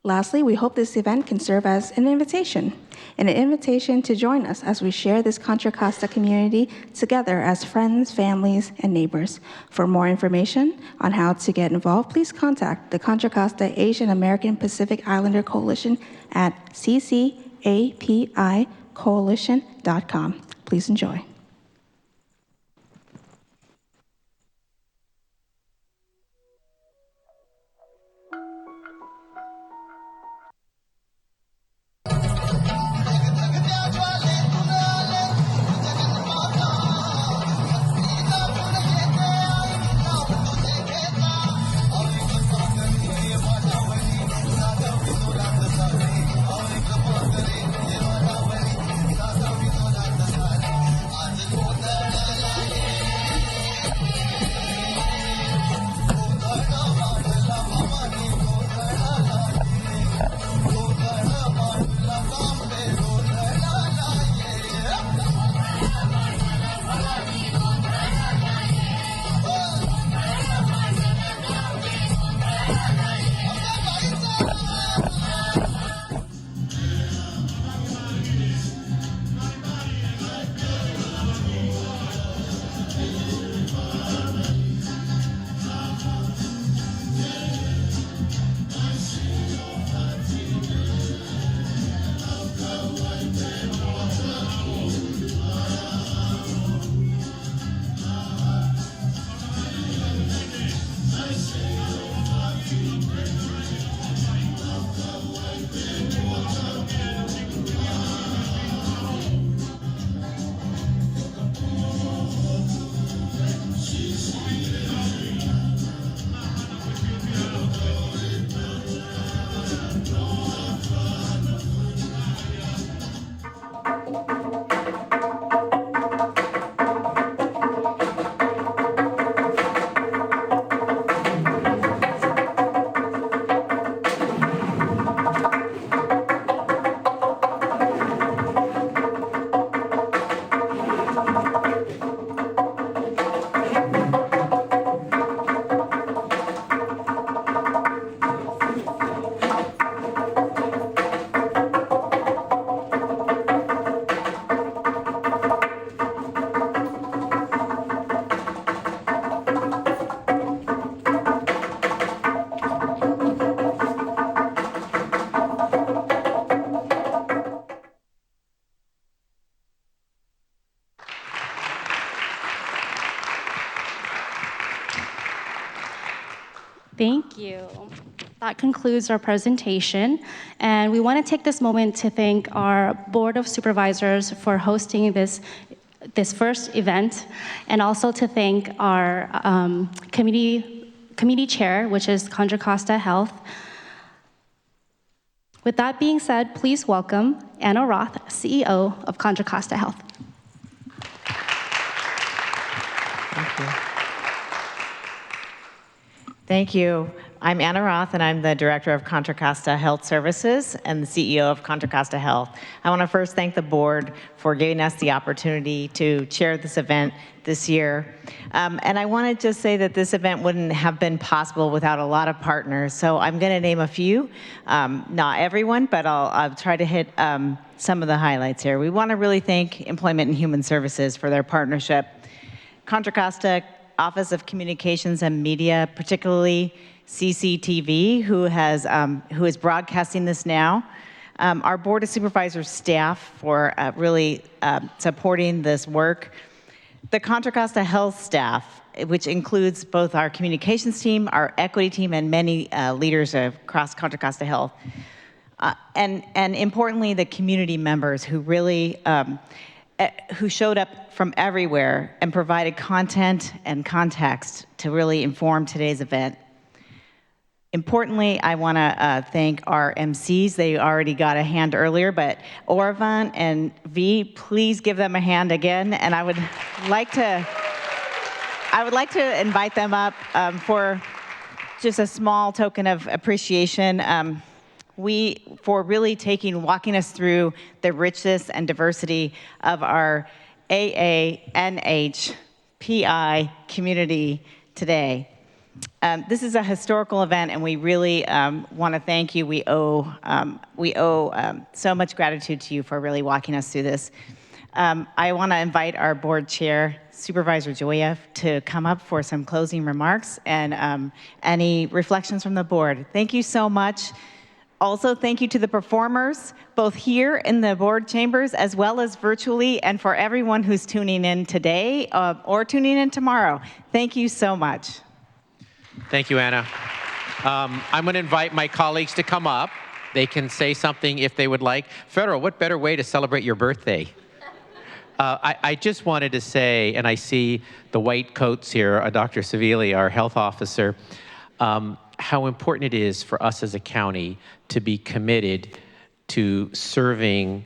Lastly, we hope this event can serve as an invitation to join us as we share this Contra Costa community together as friends, families, and neighbors. For more information on how to get involved, please contact the Contra Costa Asian American Pacific Islander Coalition at ccapicoalition.com. Please enjoy. That concludes our presentation, and we want to take this moment to thank our Board of Supervisors for hosting this first event, and also to thank our committee chair, which is Contra Costa Health. With that being said, please welcome Anna Roth, CEO of Contra Costa Health. Thank you. I'm Anna Roth, and I'm the Director of Contra Costa Health Services and the CEO of Contra Costa Health. I want to first thank the board for giving us the opportunity to chair this event this year. And I want to just say that this event wouldn't have been possible without a lot of partners. So I'm going to name a few, not everyone, but I'll try to hit some of the highlights here. We want to really thank Employment and Human Services for their partnership. Contra Costa Office of Communications and Media, particularly CCTV, who is broadcasting this now. Our Board of Supervisors staff for really supporting this work. The Contra Costa Health staff, which includes both our communications team, our equity team, and many leaders across Contra Costa Health. And importantly, the community members who really who showed up from everywhere and provided content and context to really inform today's event. Importantly, I want to thank our MCs. They already got a hand earlier, but Oravan and V, please give them a hand again. And I would like to invite them up for just a small token of appreciation. For really walking us through the richness and diversity of our AANHPI community today. This is a historical event, and we really want to thank you. We owe so much gratitude to you for really walking us through this. I want to invite our board chair, Supervisor Joya, to come up for some closing remarks and any reflections from the board. Thank you so much. Also, thank you to the performers, both here in the board chambers as well as virtually, and for everyone who's tuning in today or tuning in tomorrow. Thank you so much. Thank you, Anna. I'm going to invite my colleagues to come up. They can say something if they would like. Federal, what better way to celebrate your birthday? I just wanted to say, and I see the white coats here, Dr. Savili, our health officer, how important it is for us as a county to be committed to serving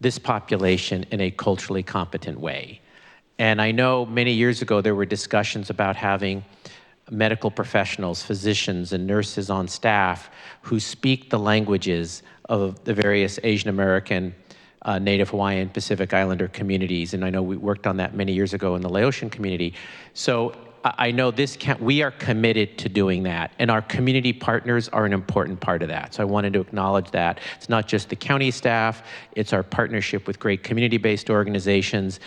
this population in a culturally competent way. And I know many years ago there were discussions about having medical professionals, physicians, and nurses on staff who speak the languages of the various Asian American, Native Hawaiian, Pacific Islander communities. And I know we worked on that many years ago in the Laotian community. So I know we are committed to doing that, and our community partners are an important part of that. So I wanted to acknowledge that. It's not just the county staff, it's our partnership with great community-based organizations.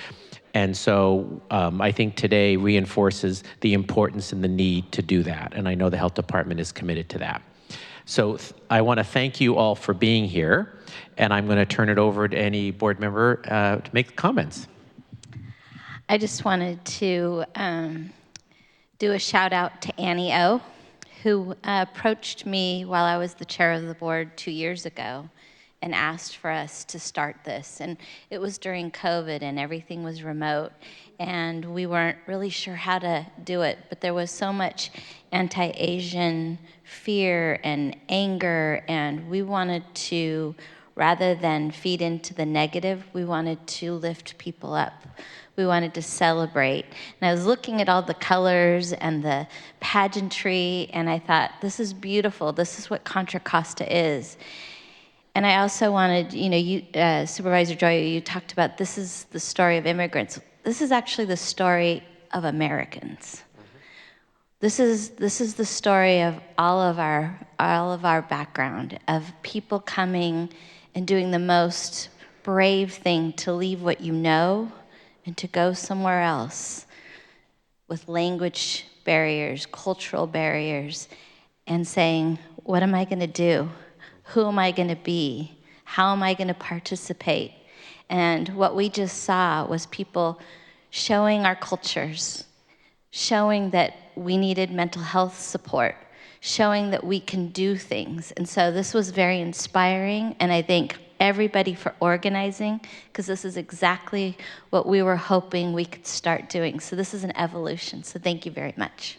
And so I think today reinforces the importance and the need to do that. And I know the health department is committed to that. So I want to thank you all for being here. And I'm going to turn it over to any board member to make comments. I just wanted to do a shout out to Annie O, who approached me while I was the chair of the board 2 years ago and asked for us to start this. And it was during COVID and everything was remote and we weren't really sure how to do it, but there was so much anti-Asian fear and anger, and we wanted to, rather than feed into the negative, we wanted to lift people up. We wanted to celebrate. And I was looking at all the colors and the pageantry, and I thought, this is beautiful. This is what Contra Costa is. And I also wanted, Supervisor Joya, you talked about this is the story of immigrants. This is actually the story of Americans. This is the story of all of our background, of people coming and doing the most brave thing to leave what you know and to go somewhere else with language barriers, cultural barriers, and saying, what am I going to do? Who am I going to be? How am I going to participate? And what we just saw was people showing our cultures, showing that we needed mental health support, showing that we can do things. And so this was very inspiring, and I thank everybody for organizing, because this is exactly what we were hoping we could start doing. So this is an evolution, so thank you very much.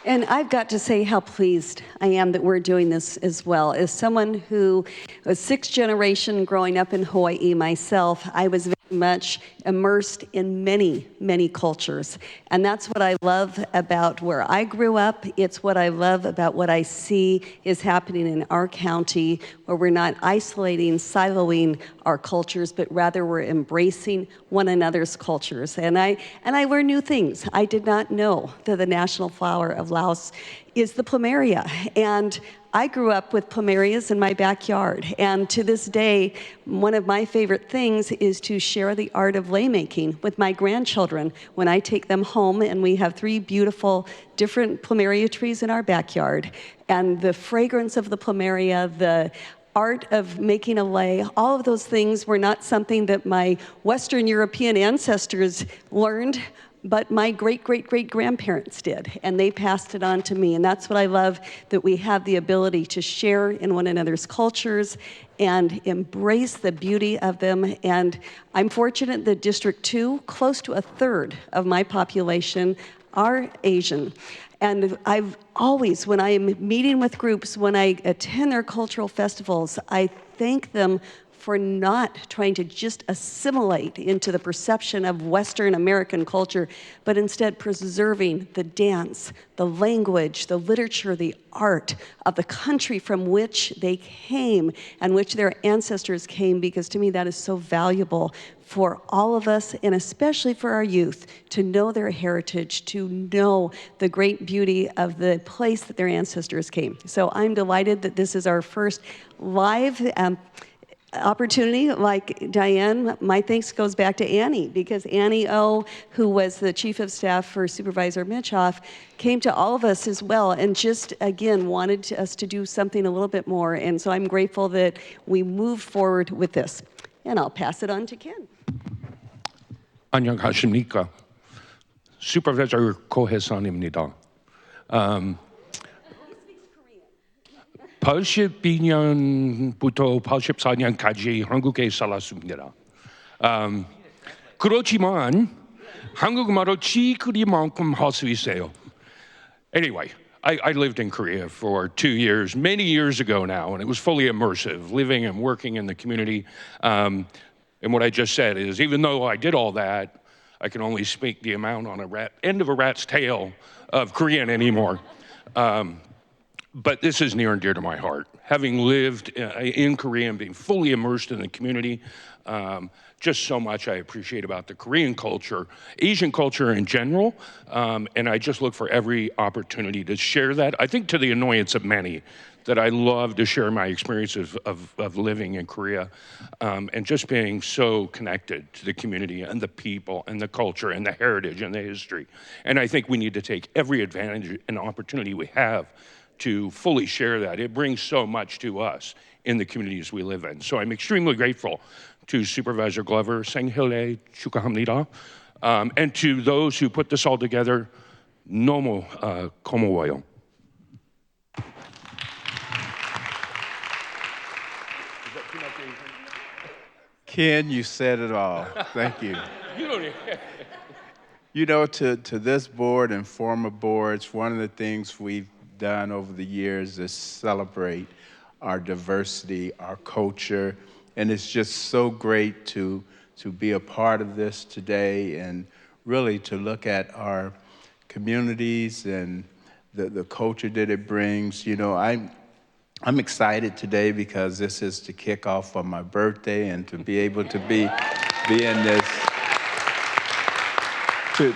And I've got to say how pleased I am that we're doing this as well. As someone who was sixth generation growing up in Hawaii myself, I was very much immersed in many, many cultures. And that's what I love about where I grew up. It's what I love about what I see is happening in our county, where we're not isolating, siloing our cultures, but rather we're embracing one another's cultures. And I learn new things. I did not know that the national flower of Laos is the plumeria. And I grew up with plumerias in my backyard. And to this day, one of my favorite things is to share the art of lei making with my grandchildren when I take them home, and we have 3 beautiful different plumeria trees in our backyard. And the fragrance of the plumeria, the art of making a lei, all of those things were not something that my Western European ancestors learned, but my great-great-great-grandparents did, and they passed it on to me. And that's what I love, that we have the ability to share in one another's cultures and embrace the beauty of them. And I'm fortunate that District 2, close to 1/3 of my population are Asian. And I've always, when I am meeting with groups, when I attend their cultural festivals, I thank them for not trying to just assimilate into the perception of Western American culture, but instead preserving the dance, the language, the literature, the art of the country from which they came and which their ancestors came, because to me that is so valuable for all of us, and especially for our youth, to know their heritage, to know the great beauty of the place that their ancestors came. So I'm delighted that this is our first live opportunity. Like Diane, my thanks goes back to Annie, because Annie O, who was the Chief of Staff for Supervisor Mitchoff, came to all of us as well and just, again, wanted us to do something a little bit more. And so I'm grateful that we moved forward with this. And I'll pass it on to Ken. 안녕하십니까. Supervisor Kohesan입니다. 82년부터 84년까지 한국에 살았습니다. 그렇지만 한국말을 찌그리만큼 할 수 있어요. Anyway, I lived in Korea for 2 years, many years ago now, and it was fully immersive, living and working in the community. And what I just said is, even though I did all that, I can only speak the amount on end of a rat's tail of Korean anymore. But this is near and dear to my heart. Having lived in Korea and being fully immersed in the community, just so much I appreciate about the Korean culture, Asian culture in general, and I just look for every opportunity to share that. I think to the annoyance of many, that I love to share my experiences of living in Korea, and just being so connected to the community and the people and the culture and the heritage and the history. And I think we need to take every advantage and opportunity we have to fully share that. It brings so much to us in the communities we live in. So I'm extremely grateful to Supervisor Glover, 생일에 축하합니다, and to those who put this all together, 너무 고마워요. Ken, you said it all. Thank you. You know, to this board and former boards, one of the things we've done over the years is celebrate our diversity, our culture, and it's just so great to be a part of this today and really to look at our communities and the culture that it brings. You know, I'm excited today because this is the kickoff of my birthday, and to be able to be in this, to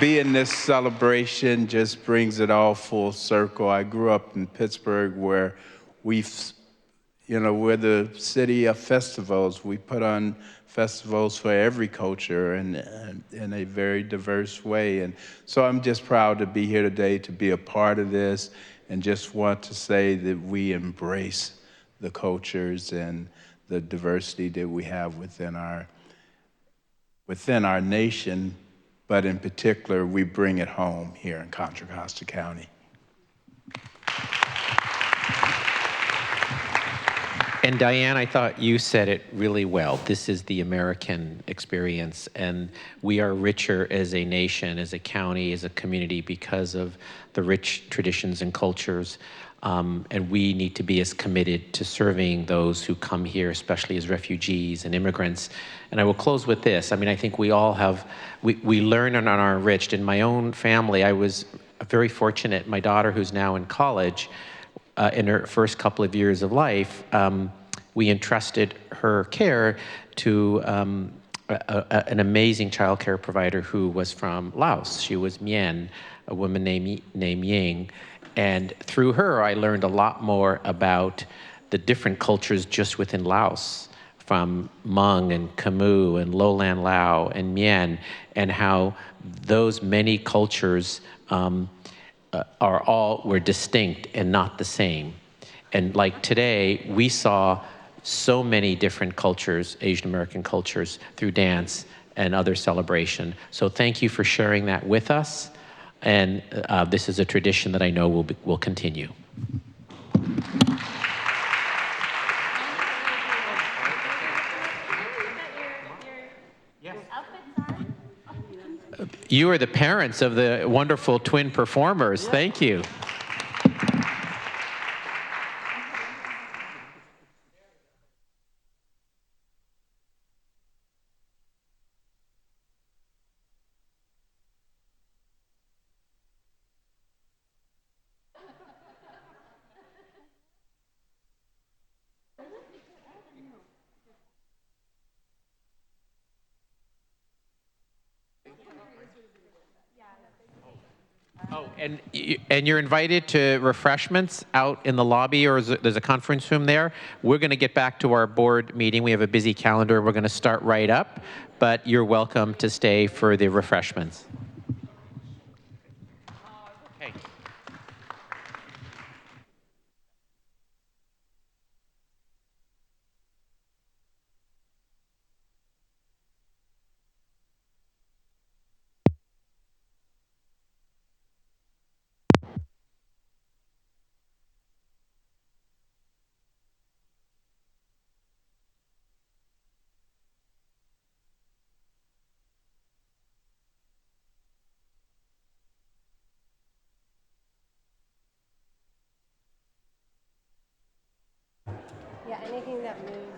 be in this celebration just brings it all full circle. I grew up in Pittsburgh, where we're the city of festivals. We put on festivals for every culture and in a very diverse way. And so I'm just proud to be here today to be a part of this, and just want to say that we embrace the cultures and the diversity that we have within our nation, but in particular, we bring it home here in Contra Costa County. And Diane, I thought you said it really well. This is the American experience, and we are richer as a nation, as a county, as a community because of the rich traditions and cultures. And we need to be as committed to serving those who come here, especially as refugees and immigrants. And I will close with this. I mean, I think we all have, we learn and are enriched. In my own family, I was very fortunate. My daughter, who's now in college, in her first couple of years of life, we entrusted her care to an amazing child care provider who was from Laos. She was Mien, a woman named Ying. And through her, I learned a lot more about the different cultures just within Laos, from Hmong and Khmer and Lowland Lao and Mien, and how those many cultures were distinct and not the same. And like today, we saw so many different cultures, Asian American cultures, through dance and other celebration. So thank you for sharing that with us. And this is a tradition that I know will continue. You are the parents of the wonderful twin performers. Thank you. Oh, and you're invited to refreshments out in the lobby, or there's a conference room there. We're going to get back to our board meeting. We have a busy calendar. We're going to start right up, but you're welcome to stay for the refreshments. Okay. Yeah, anything that moves.